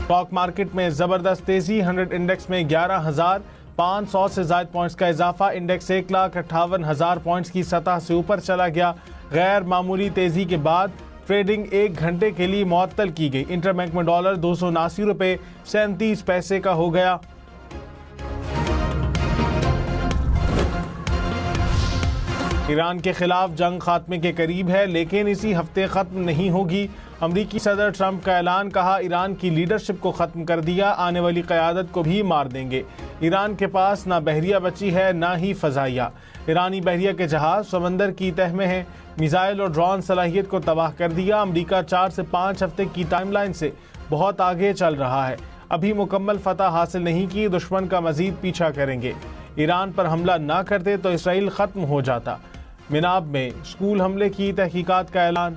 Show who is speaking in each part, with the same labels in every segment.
Speaker 1: Stock market میں زبردست تیزی، 100 انڈیکس میں 11,500 سے زائد پوائنٹس کا اضافہ، انڈیکس 1,58,000 پوائنٹس کی سطح سے اوپر چلا گیا۔ غیر معمولی تیزی کے بعد ٹریڈنگ 1 گھنٹے کے لیے معطل کی گئی۔ انٹر بینک میں ڈالر 279 روپے 37 پیسے کا ہو گیا۔ ایران کے خلاف جنگ خاتمے کے قریب ہے، لیکن اسی ہفتے ختم نہیں ہوگی۔ امریکی صدر ٹرمپ کا اعلان، کہا ایران کی لیڈرشپ کو ختم کر دیا، آنے والی قیادت کو بھی مار دیں گے۔ ایران کے پاس نہ بحریہ بچی ہے نہ ہی فضائیہ۔ ایرانی بحریہ کے جہاز سمندر کی تہہ میں ہیں، میزائل اور ڈرون صلاحیت کو تباہ کر دیا۔ امریکہ 4 سے 5 ہفتے کی ٹائم لائن سے بہت آگے چل رہا ہے، ابھی مکمل فتح حاصل نہیں کی، دشمن کا مزید پیچھا کریں گے۔ ایران پر حملہ نہ کرتے تو اسرائیل ختم ہو جاتا۔ مناب میں اسکول حملے کی تحقیقات کا اعلان۔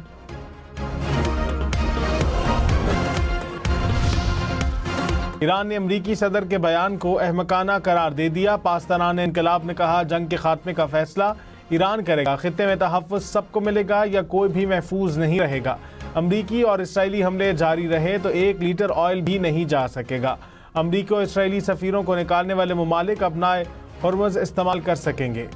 Speaker 1: ایران نے امریکی صدر کے بیان کو احمقانہ قرار دے دیا۔ پاسداران انقلاب نے کہا جنگ کے خاتمے کا فیصلہ ایران کرے گا، خطے میں تحفظ سب کو ملے گا یا کوئی بھی محفوظ نہیں رہے گا۔ امریکی اور اسرائیلی حملے جاری رہے تو 1 لیٹر آئل بھی نہیں جا سکے گا۔ امریکی اور اسرائیلی سفیروں کو نکالنے والے ممالک اپنا ہرمز استعمال کر سکیں گے۔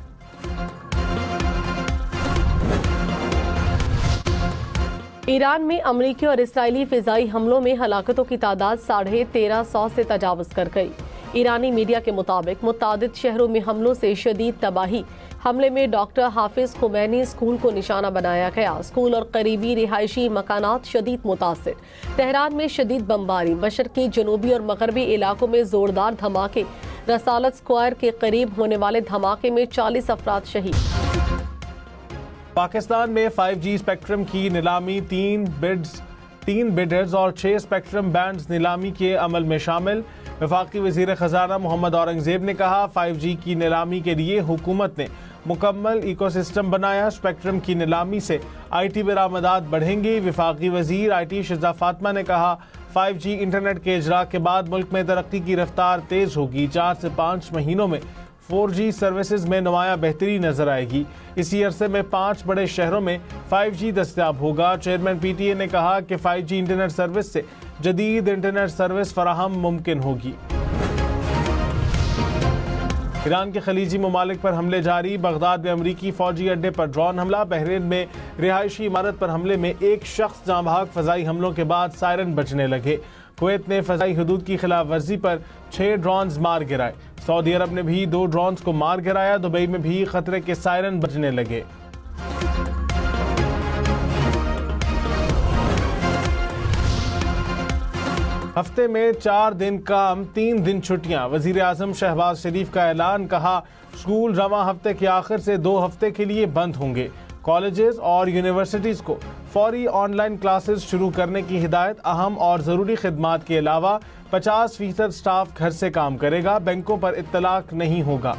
Speaker 2: ایران میں امریکی اور اسرائیلی فضائی حملوں میں ہلاکتوں کی تعداد 1350 سے تجاوز کر گئی۔ ایرانی میڈیا کے مطابق متعدد شہروں میں حملوں سے شدید تباہی۔ حملے میں ڈاکٹر حافظ خمینی اسکول کو نشانہ بنایا گیا۔ اسکول اور قریبی رہائشی مکانات شدید متاثر۔ تہران میں شدید بمباری، مشرقی، جنوبی اور مغربی علاقوں میں زوردار دھماکے۔ رسالت اسکوائر کے قریب ہونے والے دھماکے میں 40 افراد شہید۔
Speaker 1: پاکستان میں 5G اسپیکٹرم کی نیلامی، 3 بڈرز اور 6 اسپیکٹرم بینڈز نیلامی کے عمل میں شامل۔ وفاقی وزیر خزانہ محمد اورنگزیب نے کہا 5G کی نیلامی کے لیے حکومت نے مکمل ایکو سسٹم بنایا۔ اسپیکٹرم کی نیلامی سے IT برآمدات بڑھیں گی۔ وفاقی وزیر IT شہزاد فاطمہ نے کہا 5G انٹرنیٹ کے اجرا کے بعد ملک میں ترقی کی رفتار تیز ہوگی۔ 4 سے 5 مہینوں میں 4G سروسز میں نمایاں بہتری نظر آئے گی۔ اسی عرصے میں 5 بڑے شہروں میں 5G دستیاب ہوگا۔ چیئرمین PTA نے کہا کہ 5G انٹرنیٹ سروس سے جدید انٹرنیٹ سروس فراہم ممکن ہوگی۔ ایران کے خلیجی ممالک پر حملے جاری۔ بغداد میں امریکی فوجی اڈے پر ڈرون حملہ۔ بحرین میں رہائشی عمارت پر حملے میں 1 شخص جاں بحق۔ فضائی حملوں کے بعد سائرن بجنے لگے۔ کویت نے فضائی حدود کی خلاف ورزی پر 6 ڈرونز مار گرائے۔ سعودی عرب نے بھی 2 ڈرونز کو مار گرایا۔ دبئی میں بھی خطرے کے سائرن بجنے لگے۔ ہفتے میں 4 دن کام، 3 دن چھٹیاں۔ وزیر اعظم شہباز شریف کا اعلان، کہا اسکول رواں ہفتے کے آخر سے 2 ہفتے کے لیے بند ہوں گے۔ کالجز اور یونیورسٹیز کو فوری آن لائن کلاسز شروع کرنے کی ہدایت۔ اہم اور ضروری خدمات کے علاوہ 50% سٹاف گھر سے کام کرے گا۔ بینکوں پر اطلاق نہیں ہوگا۔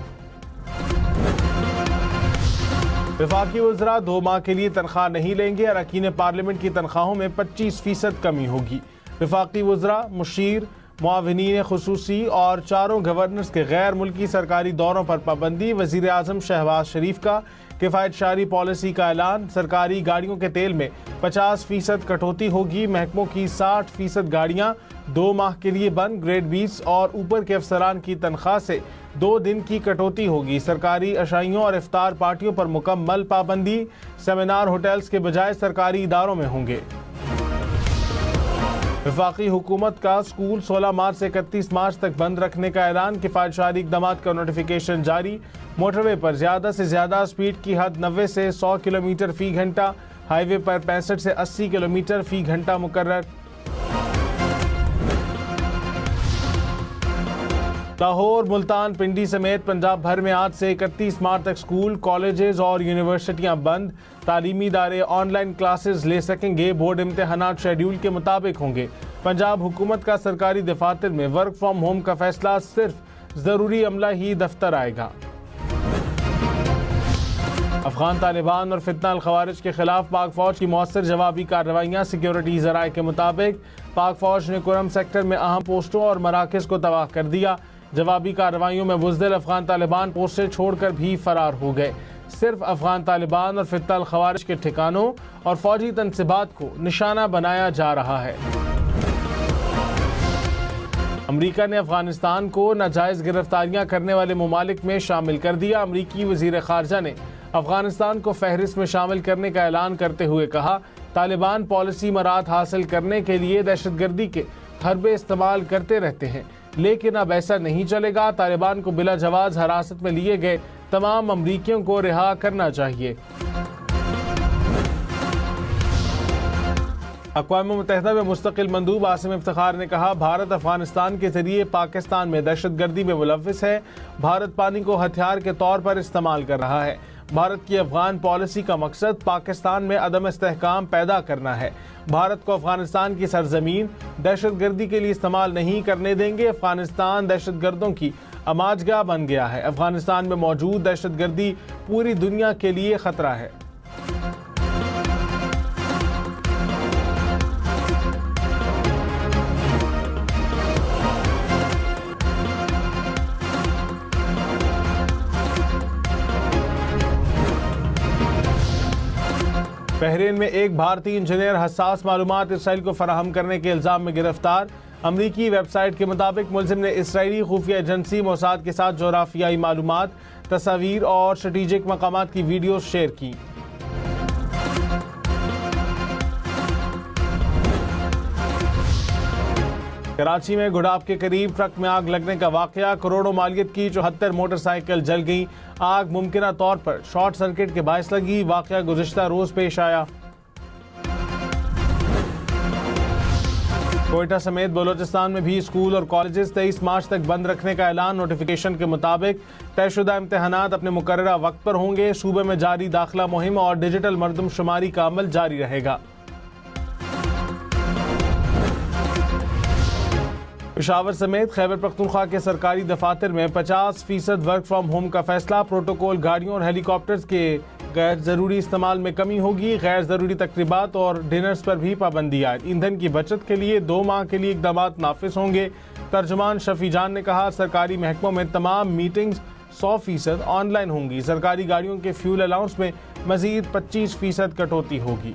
Speaker 1: وفاقی وزراء 2 ماہ کے لیے تنخواہ نہیں لیں گے۔ اراکین پارلیمنٹ کی تنخواہوں میں 25% کمی ہوگی۔ وفاقی وزراء، مشیر، معاونین خصوصی اور 4 گورنرز کے غیر ملکی سرکاری دوروں پر پابندی۔ وزیر اعظم شہباز شریف کا کفایت شاری پالیسی کا اعلان۔ سرکاری گاڑیوں کے تیل میں 50% کٹوتی ہوگی۔ محکموں کی 60% گاڑیاں 2 ماہ کے لیے بند۔ گریڈ 20 اور اوپر کے افسران کی تنخواہ سے 2 دن کی کٹوتی ہوگی۔ سرکاری عشائیوں اور افطار پارٹیوں پر مکمل پابندی۔ سیمینار ہوٹلز کے بجائے سرکاری اداروں میں ہوں گے۔ وفاقی حکومت کا اسکول 16 مارچ سے 31 مارچ تک بند رکھنے کا اعلان۔ کفایت شاری اقدامات کا نوٹیفیکیشن جاری۔ موٹر وے پر زیادہ سے زیادہ اسپیڈ کی حد 90 سے 100 کلومیٹر فی گھنٹہ۔ ہائی وے پر 65 سے 80 کلومیٹر فی گھنٹہ مقرر۔ لاہور، ملتان، پنڈی سمیت پنجاب بھر میں آج سے 31 مارچ تک اسکول، کالجز اور یونیورسٹیاں بند۔ تعلیمی ادارے آن لائن کلاسز لے سکیں گے۔ بورڈ امتحانات شیڈول کے مطابق ہوں گے۔ پنجاب حکومت کا سرکاری دفاتر میں ورک فرام ہوم کا فیصلہ، صرف ضروری عملہ ہی دفتر آئے گا۔ افغان طالبان اور فتنہ الخوارج کے خلاف پاک فوج کی مؤثر جوابی کارروائیاں۔ سیکیورٹی ذرائع کے مطابق پاک فوج نے کرم سیکٹر میں اہم پوسٹوں اور مراکز کو تباہ کر دیا۔ جوابی کارروائیوں میں بزدل افغان طالبان پوسٹیں چھوڑ کر بھی فرار ہو گئے۔ صرف افغان طالبان اور فتنہ الخوارج کے ٹھکانوں اور فوجی تنصیبات کو نشانہ بنایا جا رہا ہے۔ امریکہ نے افغانستان کو ناجائز گرفتاریاں کرنے والے ممالک میں شامل کر دیا۔ امریکی وزیر خارجہ نے افغانستان کو فہرست میں شامل کرنے کا اعلان کرتے ہوئے کہا، طالبان پالیسی مراد حاصل کرنے کے لیے دہشت گردی کے حربے استعمال کرتے رہتے ہیں، لیکن اب ایسا نہیں چلے گا۔ طالبان کو بلا جواز حراست میں لیے گئے تمام امریکیوں کو رہا کرنا چاہیے۔ اقوام متحدہ میں مستقل مندوب عاصم افتخار نے کہا، بھارت افغانستان کے ذریعے پاکستان میں دہشت گردی میں ملوث ہے۔ بھارت پانی کو ہتھیار کے طور پر استعمال کر رہا ہے۔ بھارت کی افغان پالیسی کا مقصد پاکستان میں عدم استحکام پیدا کرنا ہے۔ بھارت کو افغانستان کی سرزمین دہشت گردی کے لیے استعمال نہیں کرنے دیں گے۔ افغانستان دہشت گردوں کی اماجگاہ بن گیا ہے۔ افغانستان میں موجود دہشت گردی پوری دنیا کے لیے خطرہ ہے۔ بحرین میں ایک بھارتی انجینئر حساس معلومات اسرائیل کو فراہم کرنے کے الزام میں گرفتار۔ امریکی ویب سائٹ کے مطابق ملزم نے اسرائیلی خفیہ ایجنسی موساد کے ساتھ جغرافیائی معلومات، تصاویر اور اسٹریٹجک مقامات کی ویڈیوز شیئر کی۔ کراچی میں گڈاپ کے قریب ٹرک میں آگ لگنے کا واقعہ، کروڑوں مالیت کی 74 موٹر سائیکل جل گئی۔ آگ ممکنہ طور پر شارٹ سرکٹ کے باعث لگی۔ واقعہ گزشتہ روز پیش آیا۔ کوئٹہ سمیت بلوچستان میں بھی اسکول اور کالجز 23 مارچ تک بند رکھنے کا اعلان۔ نوٹیفیکیشن کے مطابق طے شدہ امتحانات اپنے مقررہ وقت پر ہوں گے۔ صوبے میں جاری داخلہ مہم اور ڈیجیٹل مردم شماری کا عمل جاری رہے گا۔ پشاور سمیت خیبر پختونخوا کے سرکاری دفاتر میں 50% ورک فرام ہوم کا فیصلہ۔ پروٹوکول گاڑیوں اور ہیلی کاپٹرز کے غیر ضروری استعمال میں کمی ہوگی۔ غیر ضروری تقریبات اور ڈنرز پر بھی پابندی عائد۔ ایندھن کی بچت کے لیے 2 ماہ کے لیے اقدامات نافذ ہوں گے۔ ترجمان شفیع جان نے کہا، سرکاری محکموں میں تمام میٹنگز 100% آن لائن ہوں گی۔ سرکاری گاڑیوں کے فیول الاؤنس میں مزید 25% کٹوتی ہوگی۔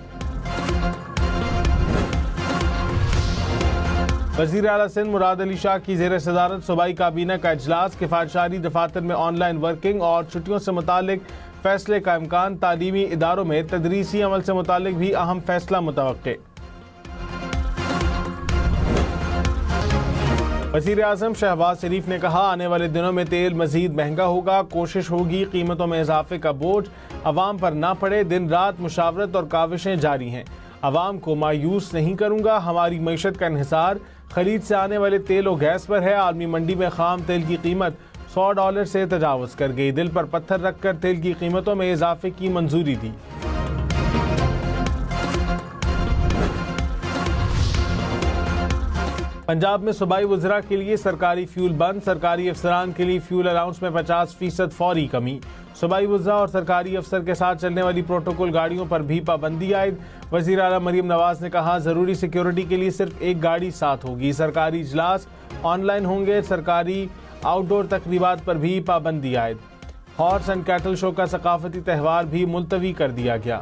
Speaker 1: وزیر اعلیٰ سندھ مراد علی شاہ کی زیر صدارت صوبائی کابینہ کا اجلاس۔ کفایتشاری دفاتر میں آن لائن ورکنگ اور چھٹیوں سے متعلق فیصلے کا امکان۔ تعلیمی اداروں میں تدریسی عمل سے متعلق بھی اہم فیصلہ متوقع۔ وزیر اعظم شہباز شریف نے کہا، آنے والے دنوں میں تیل مزید مہنگا ہوگا۔ کوشش ہوگی قیمتوں میں اضافے کا بوجھ عوام پر نہ پڑے۔ دن رات مشاورت اور کاوشیں جاری ہیں۔ عوام کو مایوس نہیں کروں گا۔ ہماری معیشت کا انحصار خلیج سے آنے والے تیل و گیس پر ہے۔ عالمی منڈی میں خام تیل کی قیمت $100 سے تجاوز کر گئی۔ دل پر پتھر رکھ کر تیل کی قیمتوں میں اضافے کی منظوری دی۔ پنجاب میں صوبائی وزراء کے لیے سرکاری فیول بند۔ سرکاری افسران کے لیے فیول الاؤنس میں 50% فوری کمی۔ صوبائی وزراء اور سرکاری افسر کے ساتھ چلنے والی پروٹوکول گاڑیوں پر بھی پابندی عائد۔ وزیر اعلیٰ مریم نواز نے کہا، ضروری سیکیورٹی کے لیے صرف ایک گاڑی ساتھ ہوگی۔ سرکاری اجلاس آن لائن ہوں گے۔ سرکاری آؤٹ ڈور تقریبات پر بھی پابندی عائد۔ ہارس اینڈ کیٹل شو کا ثقافتی تہوار بھی ملتوی کر دیا گیا۔